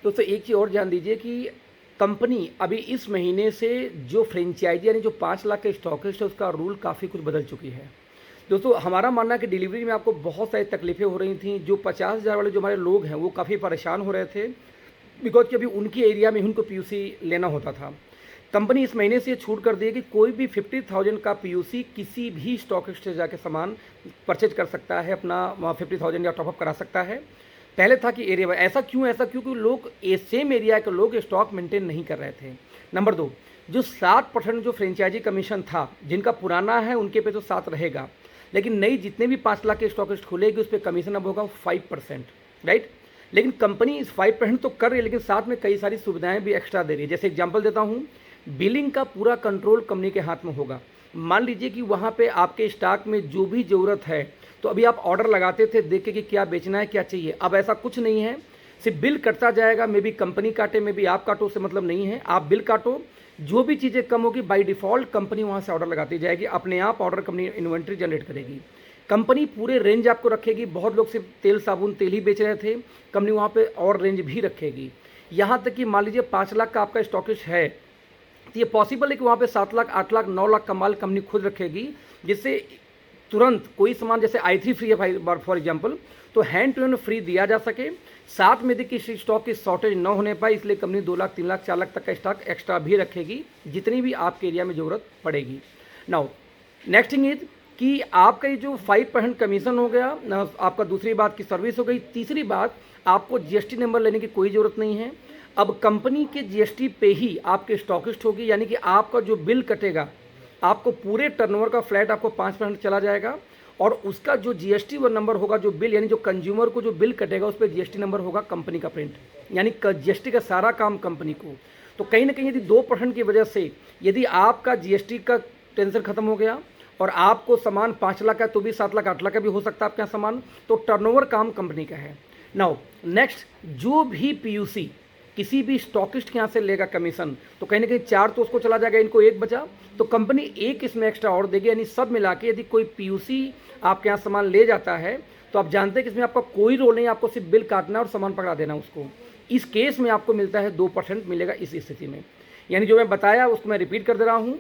दोस्तों एक चीज़ और जान दीजिए कि कंपनी अभी इस महीने से जो फ्रेंचाइजी यानी जो 5 लाख के स्टॉकिस्ट है उसका रूल काफ़ी कुछ बदल चुकी है। दोस्तों हमारा मानना है कि डिलीवरी में आपको बहुत सारी तकलीफ़ें हो रही थी। जो 50,000 वाले जो हमारे लोग हैं वो काफ़ी परेशान हो रहे थे, बिकॉज कि अभी उनकी एरिया में ही उनको पीयूसी लेना होता था। कंपनी इस महीने से ये छूट कर दी है कि कोई भी 50,000 का पीयूसी किसी भी स्टॉक एक्सचेंज जाके सामान परचेज कर सकता है, अपना 50,000 या टॉपअप करा सकता है। पहले था कि एरिया वाइज, ऐसा क्यों कि लोग सेम एरिया के लोग स्टॉक मेंटेन नहीं कर रहे थे। नंबर 2, जो 7% जो फ्रेंचाइजी कमीशन था, जिनका पुराना है उनके पे तो 7 रहेगा, लेकिन नई जितने भी 5 लाख के स्टॉक खुलेगी उस पर कमीशन अब होगा 5%, राइट। लेकिन कंपनी इस 5% तो कर रही है, लेकिन साथ में कई सारी सुविधाएं भी एक्स्ट्रा दे रही है। जैसे एग्जांपल देता हूं, बिलिंग का पूरा कंट्रोल कंपनी के हाथ में होगा। मान लीजिए कि वहां पे आपके स्टॉक में जो भी ज़रूरत है, तो अभी आप ऑर्डर लगाते थे देख के कि क्या बेचना है क्या चाहिए, अब ऐसा कुछ नहीं है। सिर्फ बिल कटता जाएगा, मे बी कंपनी काटे मे बी आप काटो, उससे मतलब नहीं है। आप बिल काटो, जो भी चीज़ें कम होगी बाय डिफ़ॉल्ट कंपनी वहाँ से ऑर्डर लगाती जाएगी, अपने आप ऑर्डर कंपनी इन्वेंट्री जनरेट करेगी। कंपनी पूरे रेंज आपको रखेगी। बहुत लोग सिर्फ तेल साबुन तेल ही बेच रहे थे, कंपनी वहाँ पे और रेंज भी रखेगी। यहाँ तक कि मान लीजिए 5 लाख का आपका स्टॉकेज है, तो ये पॉसिबल है कि वहाँ पे 7 लाख 8 लाख 9 लाख का माल कंपनी खुद रखेगी, जिससे तुरंत कोई सामान जैसे i3 फ्री है फॉर एग्जांपल, तो हैंड टू हैंड फ्री दिया जा सके। साथ में देखिए किसी स्टॉक की शॉर्टेज न होने पाए, इसलिए कंपनी 2 लाख 3 लाख 4 लाख तक का स्टॉक एक्स्ट्रा भी रखेगी, जितनी भी आपके एरिया में ज़रूरत पड़ेगी। नाउ नेक्स्ट थिंग इज कि आपका ये जो 5% कमीशन हो गया, आपका दूसरी बात की सर्विस हो गई। तीसरी बात, आपको जीएसटी नंबर लेने की कोई ज़रूरत नहीं है। अब कंपनी के जीएसटी पे ही आपके स्टॉकिस्ट होगी, यानी कि आपका जो बिल कटेगा, आपको पूरे टर्नओवर का फ्लैट आपको 5% चला जाएगा, और उसका जो जीएसटी वो नंबर होगा, जो बिल यानी जो कंज्यूमर को जो बिल कटेगा उस पर जीएसटी नंबर होगा कंपनी का प्रिंट, यानी जीएसटी का सारा काम कंपनी को। तो कहीं ना कहीं यदि 2% की वजह से यदि आपका जीएसटी का टेंशन खत्म हो गया और आपको सामान 5 लाख का तो भी 7 लाख 8 लाख का भी हो सकता है आपके यहाँ सामान, तो टर्नओवर काम कंपनी का है। नाउ नेक्स्ट, जो भी पीयूसी किसी भी स्टॉकिस्ट के यहाँ से लेगा कमीशन, तो कहीं ना कहीं 4 तो उसको चला जाएगा, इनको 1 बचा, तो कंपनी 1 इसमें एक्स्ट्रा और देगी। यानी सब मिला के यदि कोई पीयूसी आपके यहाँ सामान ले जाता है, तो आप जानते हैं कि इसमें आपका कोई रोल नहीं, आपको सिर्फ बिल काटना और सामान पकड़ा देना उसको। इस केस में आपको मिलता है 2% मिलेगा इस स्थिति में। यानी जो मैं बताया उसको मैं रिपीट कर दे रहा हूँ।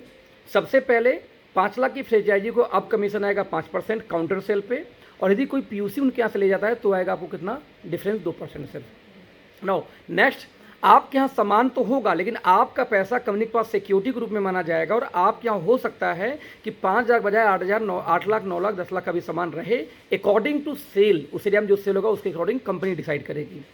सबसे पहले 5 लाख की फ्रेंचाइजी को अब कमीशन आएगा 5% काउंटर सेल पे, और यदि कोई पीयूसी उनके यहाँ से ले जाता है तो आएगा आपको कितना डिफरेंस, 2% सिर्फ। नाउ नेक्स्ट, आपके यहाँ सामान तो होगा, लेकिन आपका पैसा कंपनी के पास सिक्योरिटी के रूप में माना जाएगा, और आपके यहाँ हो सकता है कि 5,000 बजाय 8,000 8 लाख 9 लाख 10 लाख का भी सामान रहे, अकॉर्डिंग टू सेल। उस एरिया में जो सेल होगा उसके अकॉर्डिंग कंपनी डिसाइड करेगी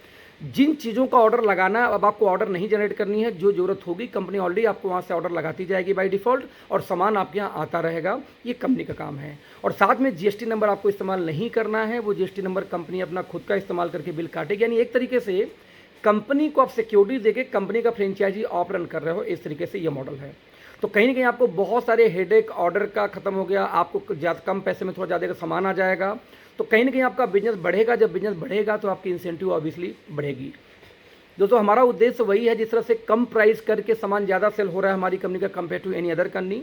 जिन चीज़ों का ऑर्डर लगाना है। अब आपको ऑर्डर नहीं जनरेट करनी है, जो जरूरत होगी कंपनी ऑलरेडी आपको वहाँ से ऑर्डर लगाती जाएगी बाय डिफ़ॉल्ट, और सामान आपके यहाँ आता रहेगा। ये कंपनी का काम है। और साथ में जीएसटी नंबर आपको इस्तेमाल नहीं करना है, वो जीएसटी नंबर कंपनी अपना खुद का इस्तेमाल करके बिल काटेगी। यानी एक तरीके से कंपनी को आप सिक्योरिटी देके कंपनी का फ्रेंचाइजी आप रन कर रहे हो, इस तरीके से ये मॉडल है। तो कहीं ना कहीं आपको बहुत सारे हेडेक ऑर्डर का खत्म हो गया, आपको ज़्यादा कम पैसे में थोड़ा ज़्यादा का सामान आ जाएगा, तो कहीं ना कहीं आपका बिजनेस बढ़ेगा। जब बिजनेस बढ़ेगा तो आपकी इंसेंटिव ऑब्वियसली बढ़ेगी। दोस्तों हमारा उद्देश्य वही है, जिस तरह से कम प्राइस करके सामान ज़्यादा सेल हो रहा है हमारी कंपनी का compare to any other company,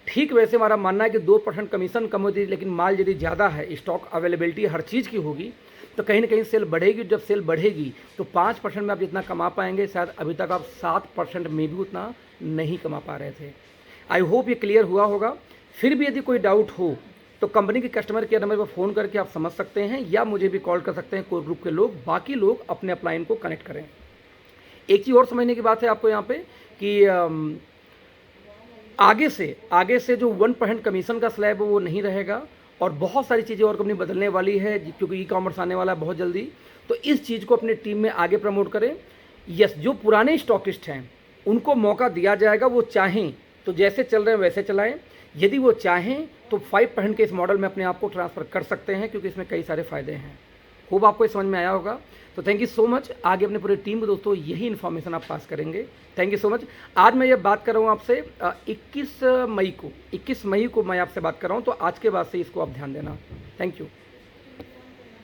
ठीक वैसे हमारा मानना है कि 2% कमीशन कम होती है, लेकिन माल यदि ज़्यादा है, स्टॉक अवेलेबिलिटी हर चीज़ की होगी, तो कहीं ना कहीं सेल बढ़ेगी। जब सेल बढ़ेगी तो 5% में आप जितना कमा पाएंगे, शायद अभी तक आप 7% में भी उतना नहीं कमा पा रहे थे। आई होप ये क्लियर हुआ होगा। फिर भी यदि कोई डाउट हो तो कंपनी के कस्टमर केयर नंबर पर फ़ोन करके आप समझ सकते हैं, या मुझे भी कॉल कर सकते हैं। कोर ग्रुप के लोग, बाकी लोग अपने अपलाइन को कनेक्ट करें। एक चीज़ और समझने की बात है आपको यहाँ पे कि आगे से जो 1% कमीशन का स्लैब है वो नहीं रहेगा, और बहुत सारी चीज़ें और कंपनी बदलने वाली है, क्योंकि ई-कॉमर्स आने वाला है बहुत जल्दी। तो इस चीज़ को अपने टीम में आगे प्रमोट करें। यस, जो पुराने स्टॉकिस्ट हैं उनको मौका दिया जाएगा, वो चाहें तो जैसे चल रहे हैं वैसे चलाएं, यदि वो चाहें तो 5% के इस मॉडल में अपने आप को ट्रांसफ़र कर सकते हैं, क्योंकि इसमें कई सारे फ़ायदे हैं। होप आपको समझ में आया होगा। तो थैंक यू सो मच। आगे अपने पूरे टीम को दोस्तों यही इन्फॉर्मेशन आप पास करेंगे। Thank you so much. आज मैं ये बात कर रहा हूँ आपसे 21 मई को मैं आपसे बात कर रहा हूँ, तो आज के बाद से इसको आप ध्यान देना। Thank you.